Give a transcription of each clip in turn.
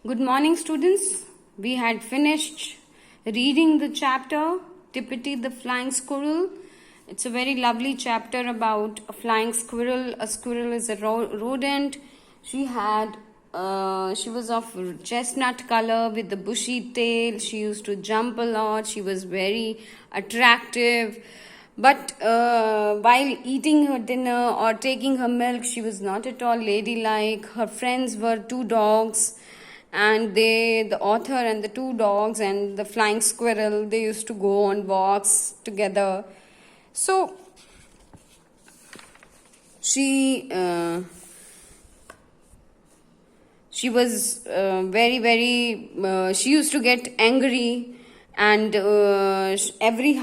Good morning, students. We had finished reading the chapter Tippity the Flying Squirrel. It's a very lovely chapter about a flying squirrel. A squirrel is a rodent. She was of chestnut color with a bushy tail. She used to jump a lot. She was very attractive. But while eating her dinner or taking her milk, she was not at all ladylike. Her friends were two dogs, and the author and the two dogs and the flying squirrel, they used to go on walks together. So she was she used to get angry, and every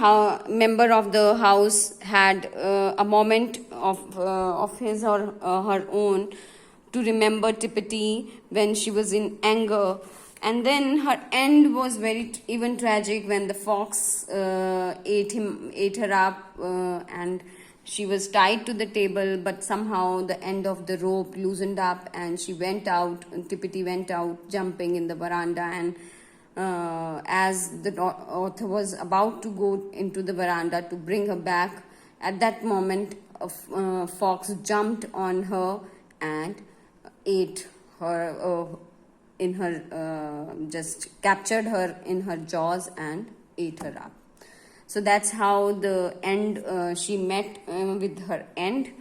member of the house had a moment of his or her own to remember Tippity when she was in anger. And then her end was very even tragic when the fox ate her up, and she was tied to the table, but somehow the end of the rope loosened up and she went out. Tippity went out jumping in the veranda, and as the author was about to go into the veranda to bring her back, at that moment a fox jumped on her and ate her in her just captured her in her jaws and ate her up. So that's how the end she met with her end.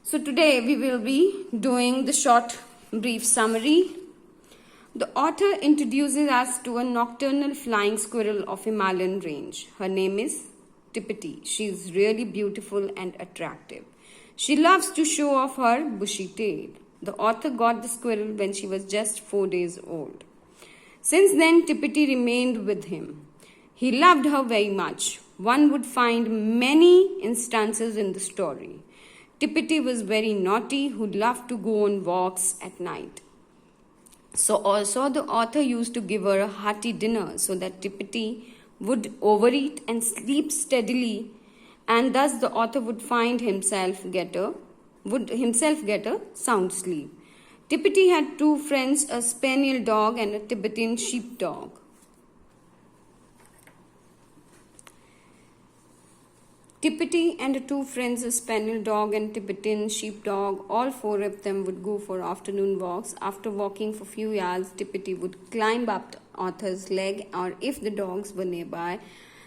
So today we will be doing the short brief summary. The author introduces us to a nocturnal flying squirrel of Himalayan range. Her name is Tippity. She is really beautiful and attractive. She loves to show off her bushy tail. The author got the squirrel when she was just 4 days old. Since then, Tippity remained with him. He loved her very much. One would find many instances in the story. Tippity was very naughty, who loved to go on walks at night. So also the author used to give her a hearty dinner so that Tippity would overeat and sleep steadily, and thus the author would find himself get a sound sleep. Tippity had two friends, a spaniel dog and a Tibetan sheepdog. Tippity and the two friends, a spaniel dog and Tibetan sheepdog, all four of them would go for afternoon walks. After walking for a few yards, Tippity would climb up the author's leg, or if the dogs were nearby,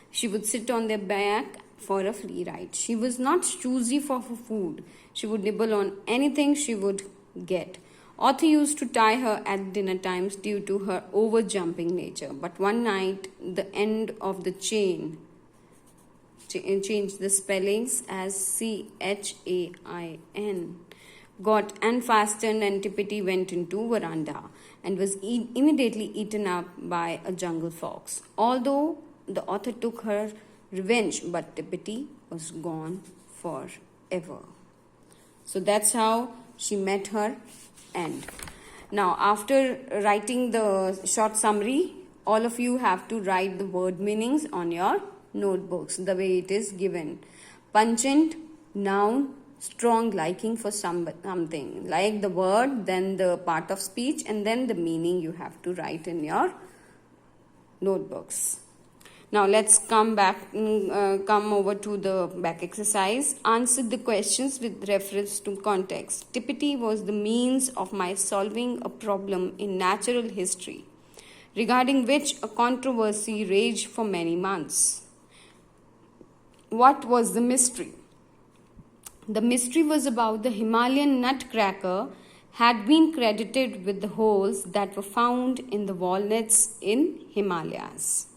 she would sit on their back for a free ride. She was not choosy for her food. She would nibble on anything she would get. Author used to tie her at dinner times due to her over-jumping nature. But one night, the end of the chain changed the spellings as CHAIN, got unfastened, and Tippity went into veranda and was immediately eaten up by a jungle fox. Although the author took her revenge, but Tippity was gone forever. So that's how she met her end. Now, after writing the short summary, all of you have to write the word meanings on your notebooks the way it is given. Pungent, noun, strong liking for something. Like the word, then the part of speech, and then the meaning you have to write in your notebooks. Now let's come over to the back exercise. Answer the questions with reference to context. Tippity was the means of my solving a problem in natural history, regarding which a controversy raged for many months. What was the mystery? The mystery was about the Himalayan nutcracker had been credited with the holes that were found in the walnuts in Himalayas.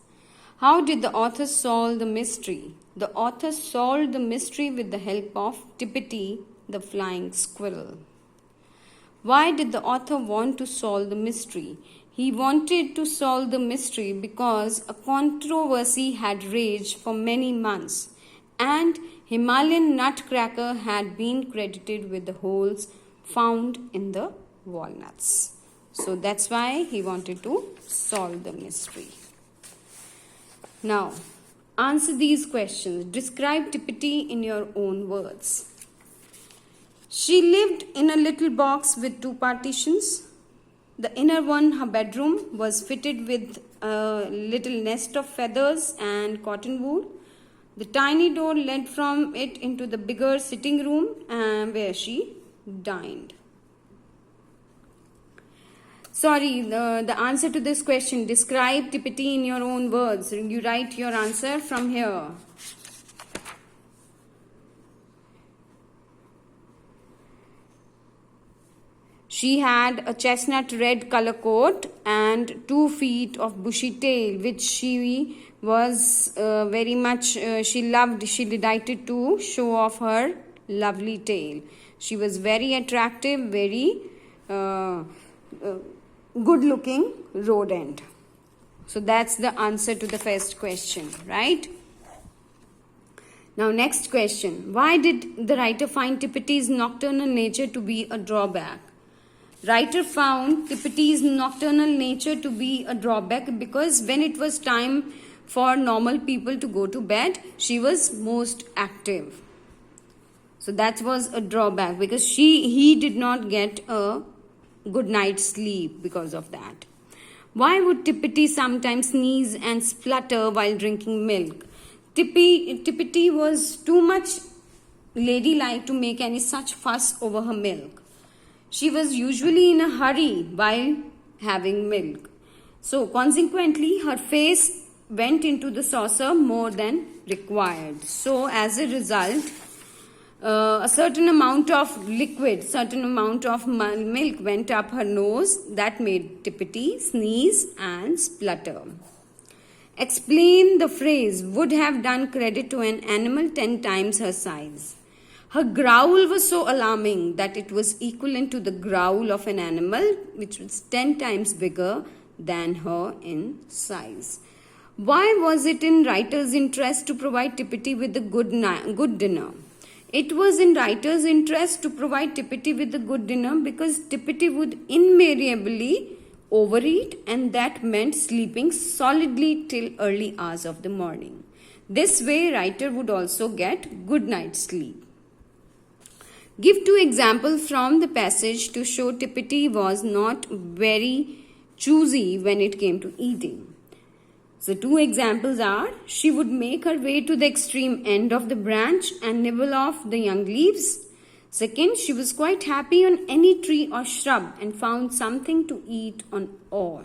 How did the author solve the mystery? The author solved the mystery with the help of Tippity, the flying squirrel. Why did the author want to solve the mystery? He wanted to solve the mystery because a controversy had raged for many months, and Himalayan nutcracker had been credited with the holes found in the walnuts. So that's why he wanted to solve the mystery. Now, answer these questions. Describe Tippity in your own words. She lived in a little box with two partitions. The inner one, her bedroom, was fitted with a little nest of feathers and cotton wool. The tiny door led from it into the bigger sitting room where she dined. Sorry, the answer to this question, describe Tippity in your own words. You write your answer from here. She had a chestnut red color coat and 2 feet of bushy tail, which she was very much, she loved, she delighted to show off her lovely tail. She was very attractive, very good looking rodent. So that's the answer to the first question, right? Now next question. Why did the writer find Tippity's nocturnal nature to be a drawback? Writer found Tippitty's nocturnal nature to be a drawback because when it was time for normal people to go to bed, she was most active. So that was a drawback because he did not get a good night's sleep because of that. Why would Tippity sometimes sneeze and splutter while drinking milk? Tippity was too much ladylike to make any such fuss over her milk. She was usually in a hurry while having milk. So consequently, her face went into the saucer more than required. So as a result, a certain amount of liquid, certain amount of milk went up her nose. That made Tippity sneeze and splutter. Explain the phrase would have done credit to an animal 10 times her size. Her growl was so alarming that it was equivalent to the growl of an animal which was 10 times bigger than her in size. Why was it in writer's interest to provide Tippity with a good dinner? It was in writer's interest to provide Tippity with a good dinner because Tippity would invariably overeat, and that meant sleeping solidly till early hours of the morning. This way, writer would also get good night's sleep. Give 2 examples from the passage to show Tippity was not very choosy when it came to eating. So 2 examples are, she would make her way to the extreme end of the branch and nibble off the young leaves. Second, she was quite happy on any tree or shrub and found something to eat on all.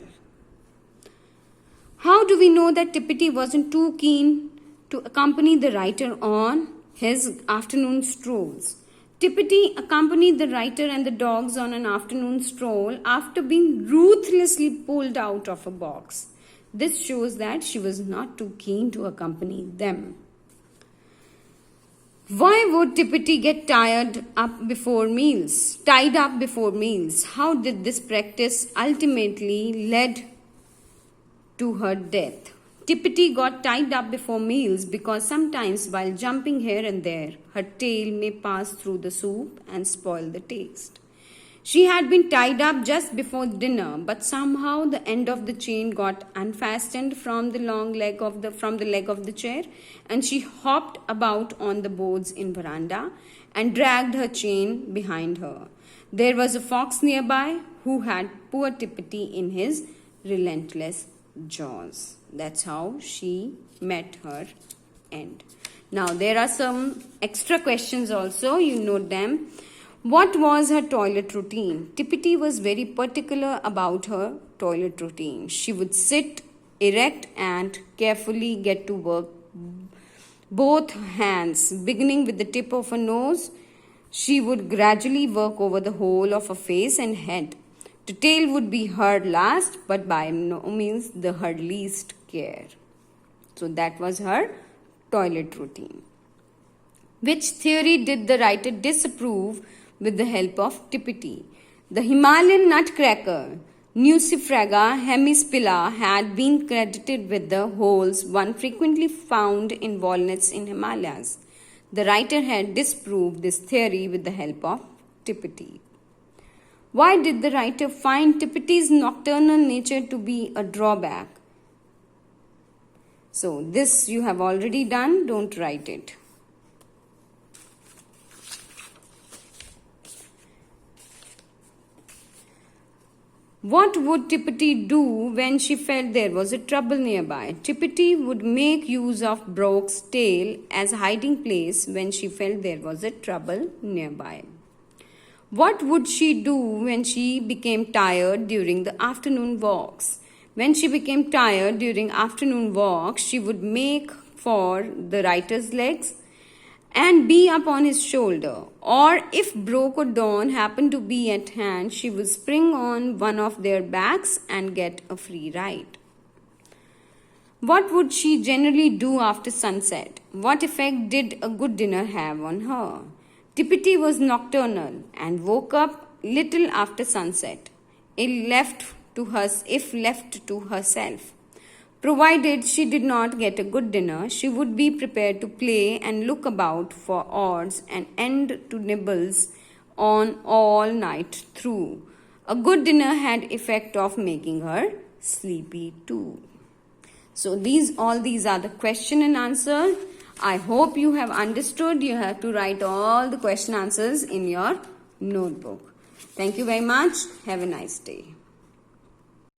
How do we know that Tippity wasn't too keen to accompany the writer on his afternoon strolls? Tippity accompanied the writer and the dogs on an afternoon stroll after being ruthlessly pulled out of a box. This shows that she was not too keen to accompany them. Why would Tippity get tied up before meals? How did this practice ultimately lead to her death? Tippity got tied up before meals because sometimes while jumping here and there, her tail may pass through the soup and spoil the taste. She had been tied up just before dinner, but somehow the end of the chain got unfastened from the leg of the chair, and she hopped about on the boards in veranda and dragged her chain behind her. There was a fox nearby who had poor Tippity in his relentless jaws. That's how she met her end. Now there are some extra questions also. You note them. What was her toilet routine? Tippity was very particular about her toilet routine. She would sit erect and carefully get to work. Both hands, beginning with the tip of her nose, she would gradually work over the whole of her face and head. The tail would be her last, but by no means her least care. So that was her toilet routine. Which theory did the writer disapprove with the help of Tippity? The Himalayan nutcracker, Nucifraga hemispilla, had been credited with the holes one frequently found in walnuts in Himalayas. The writer had disproved this theory with the help of Tippity. Why did the writer find Tippity's nocturnal nature to be a drawback? So this you have already done, don't write it. What would Tippity do when she felt there was a trouble nearby? Tippity would make use of Brooke's tail as a hiding place when she felt there was a trouble nearby. What would she do when she became tired during the afternoon walks? When she became tired during afternoon walks, she would make for the writer's legs and be up on his shoulder. Or if Brooke or Dawn happened to be at hand, she would spring on one of their backs and get a free ride. What would she generally do after sunset? What effect did a good dinner have on her? Tippity was nocturnal and woke up little after sunset, if left to herself. Provided she did not get a good dinner, she would be prepared to play and look about for odds and end to nibbles on all night through. A good dinner had effect of making her sleepy too. So all these are the question and answer. I hope you have understood. You have to write all the question answers in your notebook. Thank you very much. Have a nice day.